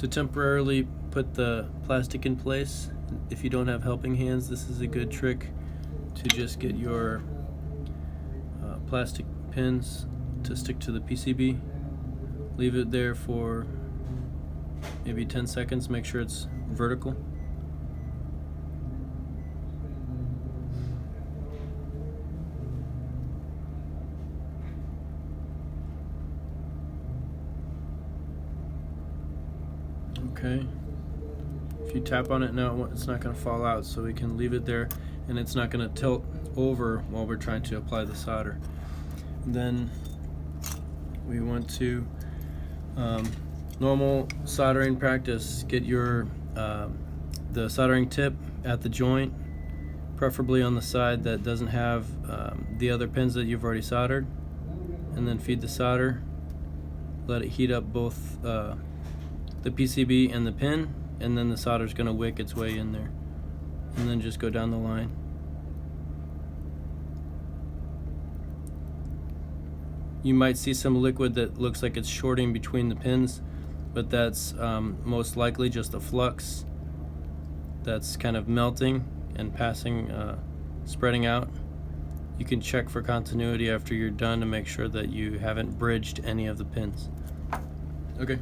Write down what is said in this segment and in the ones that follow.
To temporarily put the plastic in place, if you don't have helping hands, this is a good trick to just get your plastic pins to stick to the PCB. Leave it there for maybe 10 seconds, make sure it's vertical. Okay, if you tap on it now, it's not going to fall out, so we can leave it there, and it's not going to tilt over while we're trying to apply the solder. And then we want to normal soldering practice, get your the soldering tip at the joint, preferably on the side that doesn't have the other pins that you've already soldered, and then feed the solder, let it heat up both the PCB and the pin, and then the solder is going to wick its way in there, and then just go down the line. You might see some liquid that looks like it's shorting between the pins, but that's most likely just a flux that's kind of melting and passing, spreading out. You can check for continuity after you're done to make sure that you haven't bridged any of the pins. Okay.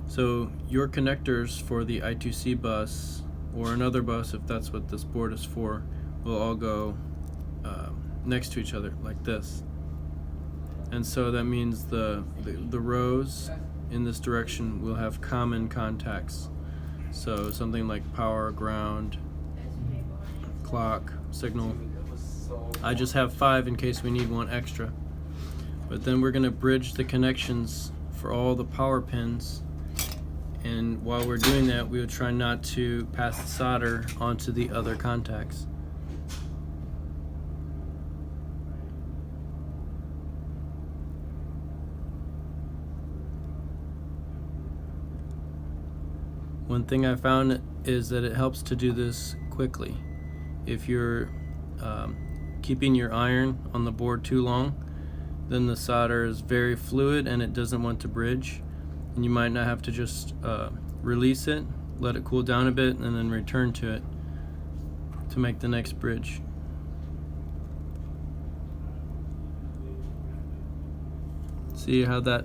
So your connectors for the I2C bus, or another bus if that's what this board is for, will all go next to each other like this. And so that means the rows in this direction will have common contacts. So something like power, ground, clock, signal. I just have 5 in case we need one extra. But then we're going to bridge the connections for all the power pins, and while we're doing that, we would try not to pass the solder onto the other contacts. One thing I found is that it helps to do this quickly. If you're keeping your iron on the board too long, then the solder is very fluid and it doesn't want to bridge, and you might not have to just release it, let it cool down a bit, and then return to it to make the next bridge. See how that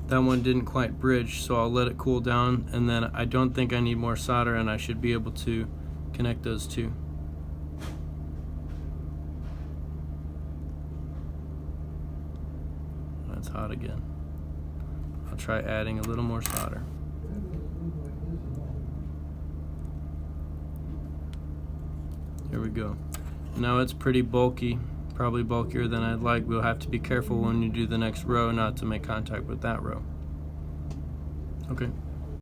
one didn't quite bridge, so I'll let it cool down, and then I don't think I need more solder, and I should be able to connect those two. That's hot again. I'll try adding a little more solder. Here we go. Now it's pretty bulky, probably bulkier than I'd like. We'll have to be careful when you do the next row not to make contact with that row. Okay.